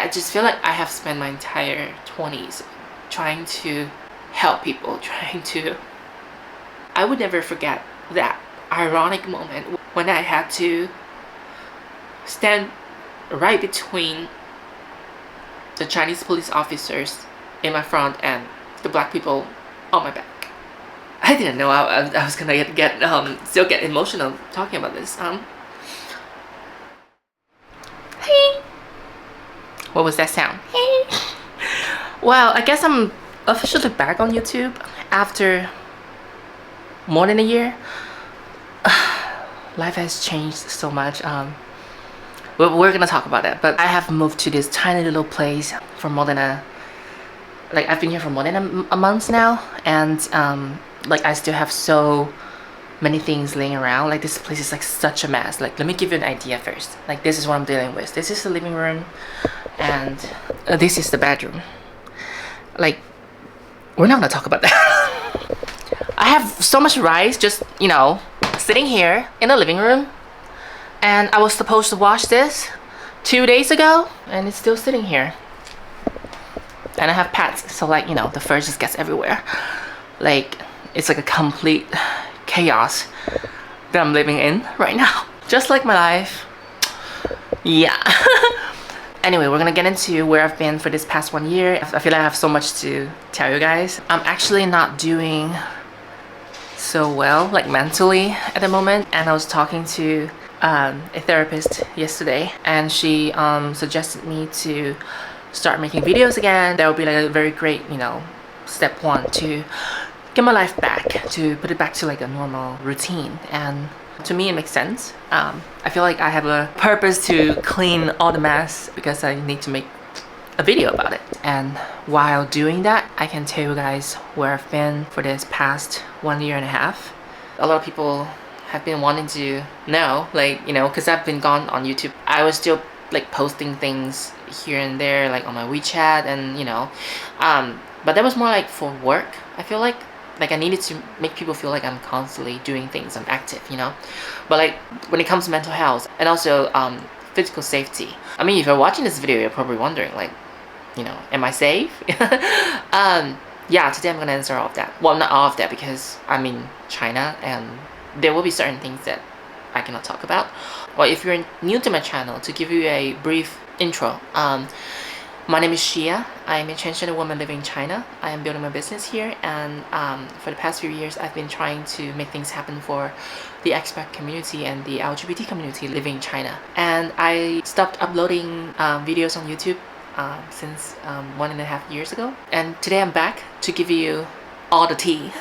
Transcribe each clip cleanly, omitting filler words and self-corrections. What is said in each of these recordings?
I just feel like I have spent my entire 20s trying to help people, I would never forget that ironic moment when I had to stand right between the Chinese police officers in my front and the black people on my back. I didn't know I was gonna still get emotional talking about this. Hey, what was that sound? Hey. Well, I guess I'm officially back on YouTube after more than a year. Life has changed so much. We're gonna talk about that. But I have moved to this tiny little place for more than I've been here for more than a month now, and I still have so many things laying around. Like, this place is like such a mess. Like, let me give you an idea first. Like, this is what I'm dealing with. This is the living room, and this is the bedroom. Like, we're not gonna talk about that. I have so much rice just, sitting here in the living room, and I was supposed to wash this 2 days ago, and it's still sitting here. And I have pets, so the fur just gets everywhere. Like, it's like a complete chaos that I'm living in right now. Just like my life. Yeah. Anyway, we're gonna get into where I've been for this past 1 year. I feel like I have so much to tell you guys. I'm actually not doing so well, like mentally at the moment. And I was talking to a therapist yesterday, and she suggested me to start making videos again. That would be like a very great, step one to get my life back, to put it back to like a normal routine. And to me, it makes sense. I feel like I have a purpose to clean all the mess because I need to make a video about it. And while doing that, I can tell you guys where I've been for this past 1.5 years. A lot of people have been wanting to know, because I've been gone on YouTube. I was still posting things here and there, on my WeChat, and but that was more like for work. I feel like I needed to make people feel like I'm constantly doing things, I'm active, but when it comes to mental health and also physical safety. I mean, if you're watching this video, you're probably wondering, am I safe? Yeah, today I'm gonna answer all of that. Well, not all of that, because I'm in China and there will be certain things that I cannot talk about. Well, if you're new to my channel, to give you a brief intro, my name is Shia. I'm a transgender woman living in China. I am building my business here, and for the past few years, I've been trying to make things happen for the expat community and the LGBT community living in China. And I stopped uploading videos on YouTube since 1.5 years ago. And today I'm back to give you all the tea.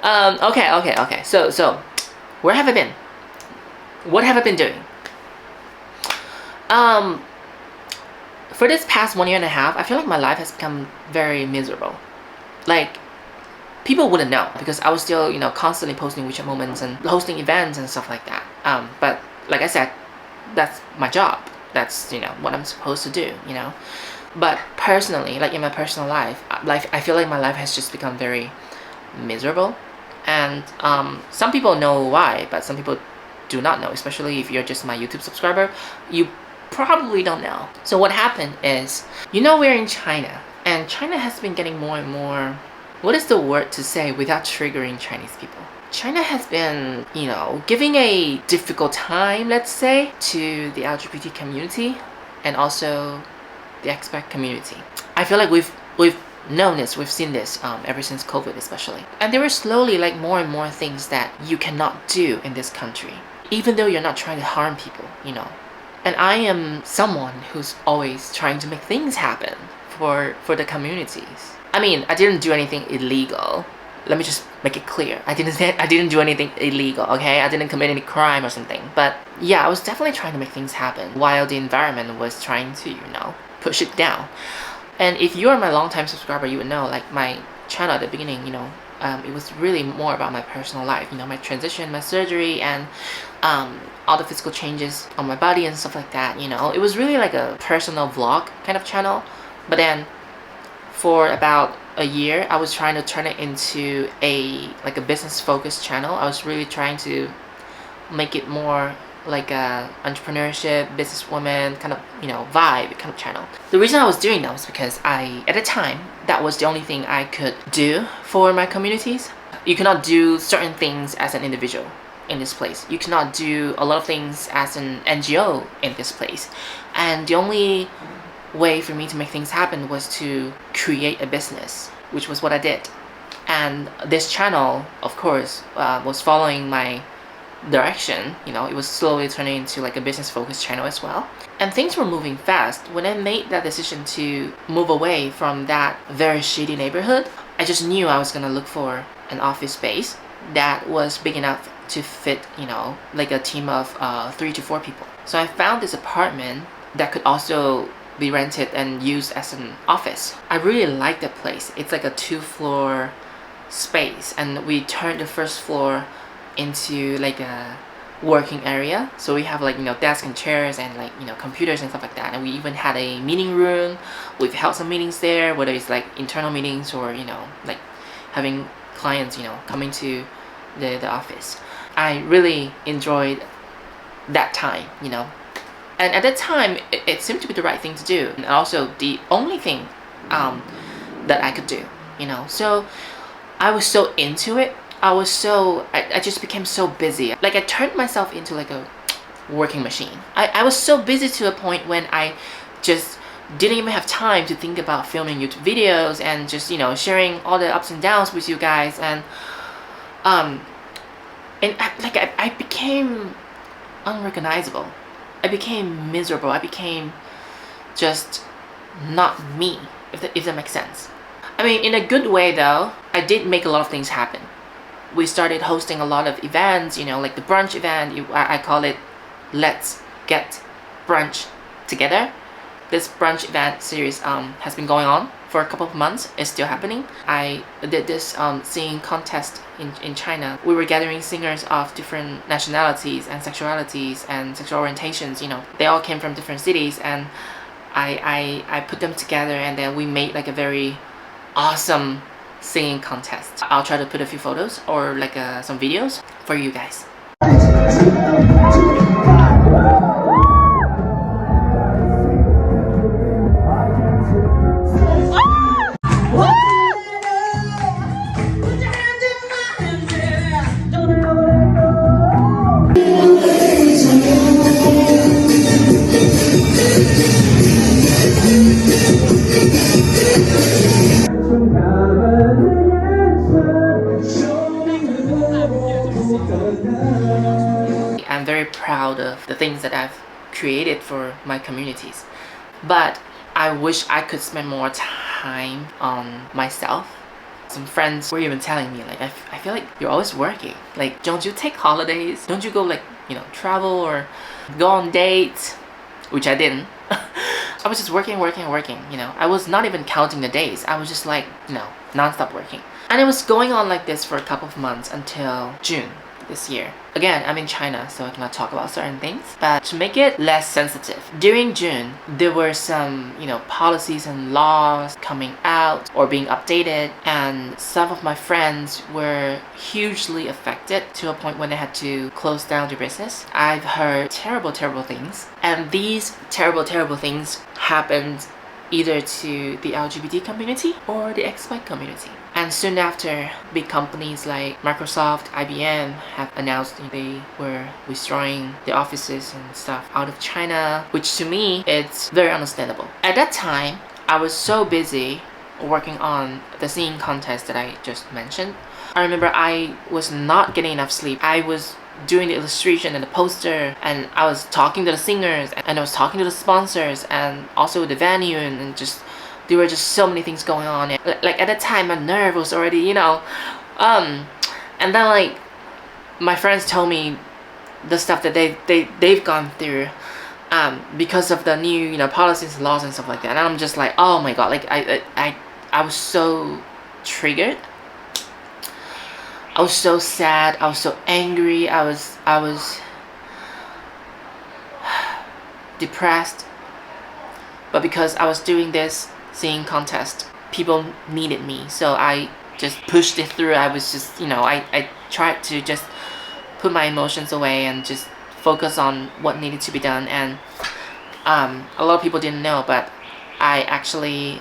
Okay. So, where have I been? What have I been doing? For this past 1.5 years, I feel like my life has become very miserable. People wouldn't know because I was still, constantly posting WeChat moments and hosting events and stuff like that. But like I said, that's my job. That's, what I'm supposed to do, But personally, in my personal life, I feel like my life has just become very miserable. And some people know why, but some people do not know, especially if you're just my YouTube subscriber. You probably don't know. So what happened is, we're in China, and China has been getting more and more, what is the word to say without triggering Chinese people? China has been, giving a difficult time, let's say, to the LGBT community and also the expat community. I feel like we've known this, we've seen this ever since COVID especially. And there were slowly more and more things that you cannot do in this country, even though you're not trying to harm people, And I am someone who's always trying to make things happen for the communities. I mean, I didn't do anything illegal. Let me just make it clear. I didn't do anything illegal, okay? I didn't commit any crime or something. But yeah, I was definitely trying to make things happen while the environment was trying to, push it down. And if you are my longtime subscriber, you would know, my channel at the beginning, it was really more about my personal life, my transition, my surgery, and all the physical changes on my body and stuff like that, It was really like a personal vlog kind of channel. But then for about a year, I was trying to turn it into a business focused channel. I was really trying to make it more like a entrepreneurship, businesswoman kind of, vibe kind of channel. The reason I was doing that was because at the time, that was the only thing I could do for my communities. You cannot do certain things as an individual in this place. You cannot do a lot of things as an NGO in this place. And the only way for me to make things happen was to create a business, which was what I did. And this channel, of course, was following my direction. It was slowly turning into like a business focused channel as well. And things were moving fast. When I made that decision to move away from that very shitty neighborhood, I just knew I was gonna look for an office space that was big enough to fit, like a team of 3 to 4 people. So I found this apartment that could also be rented and used as an office. I really like that place. It's like a 2-floor space, and we turned the first floor into like a working area. So we have like desks and chairs and like computers and stuff like that. And we even had a meeting room. We've held some meetings there, whether it's like internal meetings or like having clients coming to the office. I really enjoyed that time. And at that time, it seemed to be the right thing to do, and also the only thing that I could do. So I was so into it. I just became so busy. Like I turned myself into like a working machine. I was so busy to a point when I just didn't even have time to think about filming YouTube videos and just sharing all the ups and downs with you guys. And I became unrecognizable. I became miserable. I became just not me, if that makes sense. I mean, in a good way though, I did make a lot of things happen. We started hosting a lot of events, like the brunch event. I call it Let's Get Brunch Together. This brunch event series has been going on for a couple of months. It's still happening. I did this singing contest in China. We were gathering singers of different nationalities and sexualities and sexual orientations. They all came from different cities, and I put them together, and then we made like a very awesome singing contest. I'll try to put a few photos or like some videos for you guys. I'm very proud of the things that I've created for my communities, but I wish I could spend more time on myself. Some friends were even telling me like, I feel like you're always working. Like, don't you take holidays? Don't you go like, travel or go on dates? Which I didn't. I was just working. I was not even counting the days. I was just like, non-stop working. And it was going on like this for a couple of months until June this year. Again, I'm in China, so I cannot talk about certain things, but to make it less sensitive, during June, there were some, policies and laws coming out or being updated, and some of my friends were hugely affected to a point when they had to close down their business. I've heard terrible, terrible things, and these terrible, terrible things happened either to the LGBT community or the expat community. And soon after, big companies like Microsoft, IBM have announced they were withdrawing their offices and stuff out of China, which to me, it's very understandable. At that time, I was so busy working on the singing contest that I just mentioned. I remember I was not getting enough sleep. I was doing the illustration and the poster, and I was talking to the singers, and I was talking to the sponsors, and also the venue, and just there were just so many things going on. Like at that time, my nerve was already, and then like my friends told me the stuff that they've gone through because of the new policies and laws and stuff like that. And I'm just like, oh my god, like I was so triggered. I was so sad, I was so angry, I was depressed. But because I was doing this singing contest, people needed me, so I just pushed it through. I was just, I tried to just put my emotions away and just focus on what needed to be done. And a lot of people didn't know, but I actually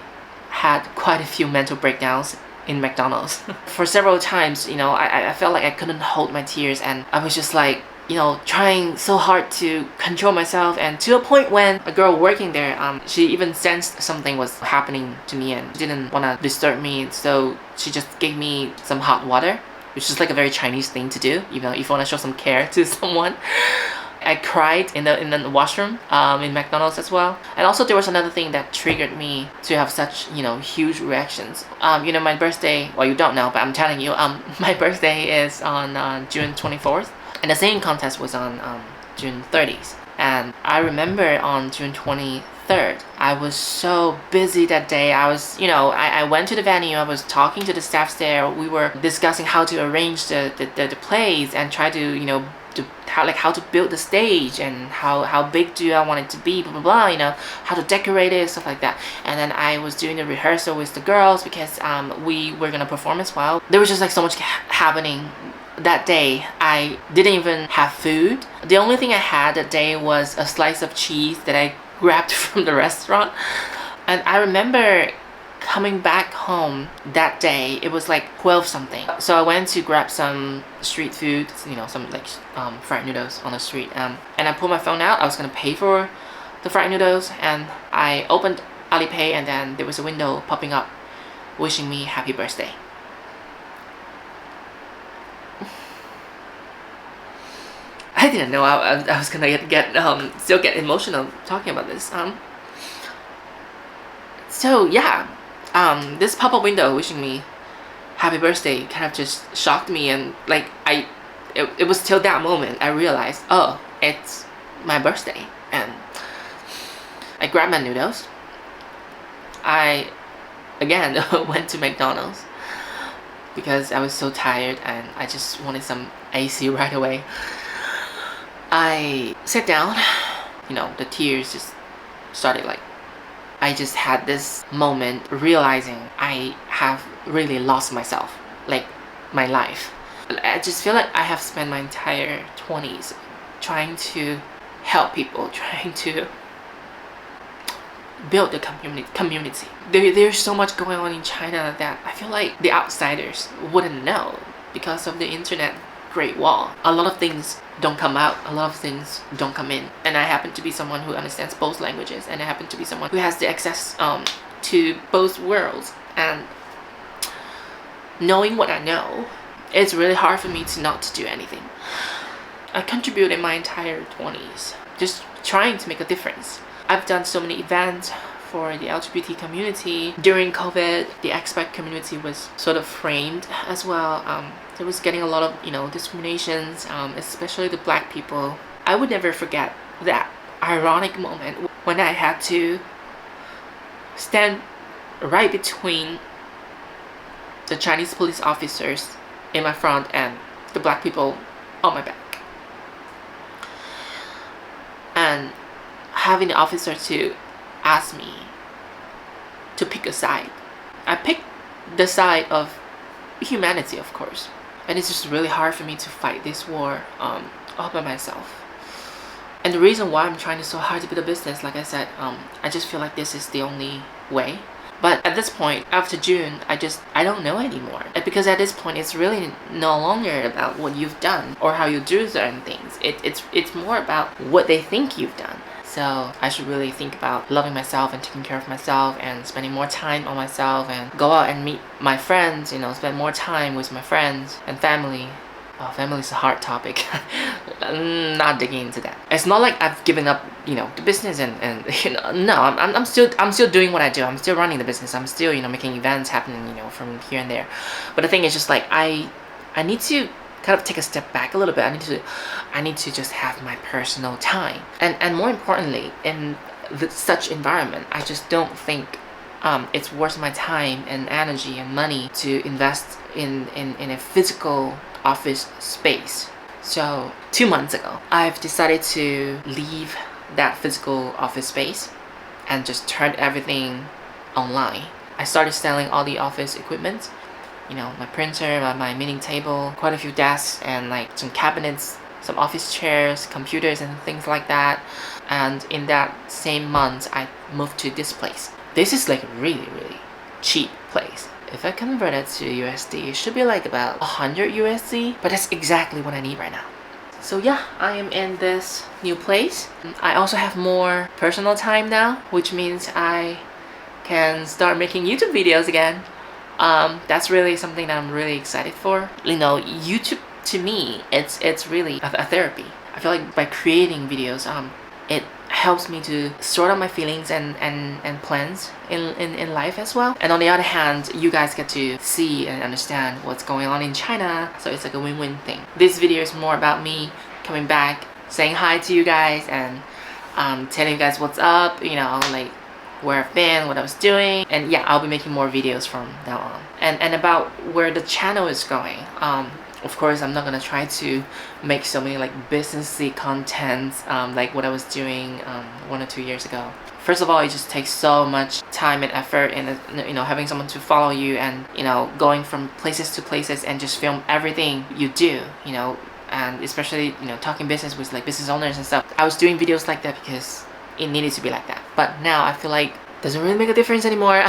had quite a few mental breakdowns in McDonald's. For several times, you know, I felt like I couldn't hold my tears, and I was just like, you know, trying so hard to control myself, and to a point when a girl working there, she even sensed something was happening to me and didn't want to disturb me, so she just gave me some hot water, which is like a very Chinese thing to do, you know, if you want to show some care to someone. I cried in the washroom in McDonald's as well. And also there was another thing that triggered me to have such, you know, huge reactions. You know, my birthday, well, you don't know, but I'm telling you, my birthday is on June 24th. And the singing contest was on June 30th. And I remember on June 23rd, I was so busy that day. I was, you know, I went to the venue, I was talking to the staffs there. We were discussing how to arrange the plays and try to, you know, how to build the stage and how big do I want it to be, blah blah blah, you know, how to decorate it, stuff like that. And then I was doing a rehearsal with the girls because we were gonna perform as well. There was just like so much happening that day. I didn't even have food. The only thing I had that day was a slice of cheese that I grabbed from the restaurant. And I remember coming back home that day, it was like 12 something. So I went to grab some street food, you know, some like fried noodles on the street. And I pulled my phone out. I was gonna pay for the fried noodles, and I opened Alipay, and then there was a window popping up wishing me happy birthday. I didn't know I was gonna still get emotional talking about this. So yeah, this pop-up window wishing me happy birthday kind of just shocked me, and like it was till that moment I realized, oh, it's my birthday. And I grabbed my noodles. I again went to McDonald's because I was so tired and I just wanted some AC right away. I sat down, you know, the tears just started. Like, I just had this moment realizing I have really lost myself, like my life. I just feel like I have spent my entire 20s trying to help people, trying to build the community. There's so much going on in China that I feel like the outsiders wouldn't know because of the internet Great Wall. A lot of things don't come out, a lot of things don't come in, and I happen to be someone who understands both languages, and I happen to be someone who has the access to both worlds. And knowing what I know, it's really hard for me to not to do anything. I contributed my entire 20s just trying to make a difference. I've done so many events for the LGBT community. During COVID, the expat community was sort of framed as well. There was getting a lot of, you know, discriminations, especially the black people. I would never forget that ironic moment when I had to stand right between the Chinese police officers in my front and the black people on my back. And having the officer to ask me to pick a side. I picked the side of humanity, of course. And it's just really hard for me to fight this war all by myself. And the reason why I'm trying so hard to build a business, like I said, I just feel like this is the only way. But at this point, after June, I don't know anymore. Because at this point, it's really no longer about what you've done or how you do certain things. It's more about what they think you've done. So I should really think about loving myself and taking care of myself and spending more time on myself and go out and meet my friends, you know, spend more time with my friends and family. Oh, family is a hard topic. Not digging into that. It's not like I've given up, you know, the business and you know, no, I'm still doing what I do. I'm still running the business. I'm still, you know, making events happening, you know, from here and there. But the thing is just like I need to kind of take a step back a little bit. I need to just have my personal time. And more importantly, in such environment, I just don't think it's worth my time and energy and money to invest in a physical office space. So 2 months ago, I've decided to leave that physical office space and just turn everything online. I started selling all the office equipment, you know, my printer, my meeting table, quite a few desks, and like some cabinets, some office chairs, computers and things like that. And in that same month, I moved to this place. This is like a really cheap place. If I convert it to USD, it should be like about 100 USD, but that's exactly what I need right now. So yeah, I am in this new place. I also have more personal time now, which means I can start making YouTube videos again. That's really something that I'm really excited for. You know, YouTube to me, it's really a therapy. I feel like by creating videos, it helps me to sort out my feelings and plans in life as well. And on the other hand, you guys get to see and understand what's going on in China, so it's like a win-win thing. This video is more about me coming back, saying hi to you guys, and telling you guys what's up, you know, like where I've been, what I was doing. And yeah, I'll be making more videos from now on. And about where the channel is going, of course, I'm not gonna try to make so many like businessy contents like what I was doing 1 or 2 years ago. First of all, it just takes so much time and effort in, you know, having someone to follow you, and, you know, going from places to places and just film everything you do, you know, and especially, you know, talking business with like business owners and stuff. I was doing videos like that because it needed to be like that. But now I feel like it doesn't really make a difference anymore.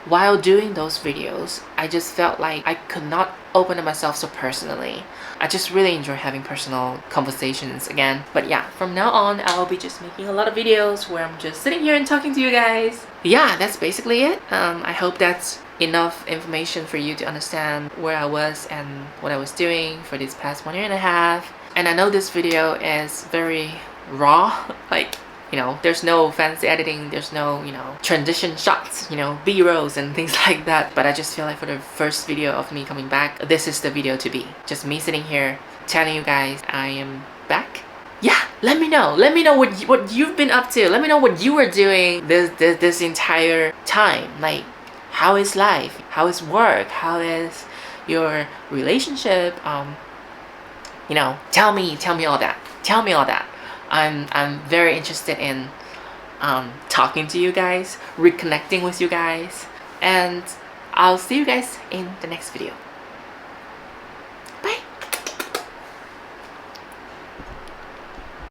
While doing those videos, I just felt like I could not open up myself so personally. I just really enjoy having personal conversations again. But yeah, from now on, I'll be just making a lot of videos where I'm just sitting here and talking to you guys. Yeah, that's basically it. I hope that's enough information for you to understand where I was and what I was doing for this past 1.5 years. And I know this video is very raw, like, you know, there's no fancy editing, there's no, you know, transition shots, you know, B-rolls and things like that. But I just feel like for the first video of me coming back, this is the video to be. Just me sitting here telling you guys I am back. Yeah, let me know what you've been up to. Let me know what you were doing this entire time. Like, how is life? How is work? How is your relationship? You know, tell me all that. Tell me all that. I'm very interested in talking to you guys, reconnecting with you guys, and I'll see you guys in the next video.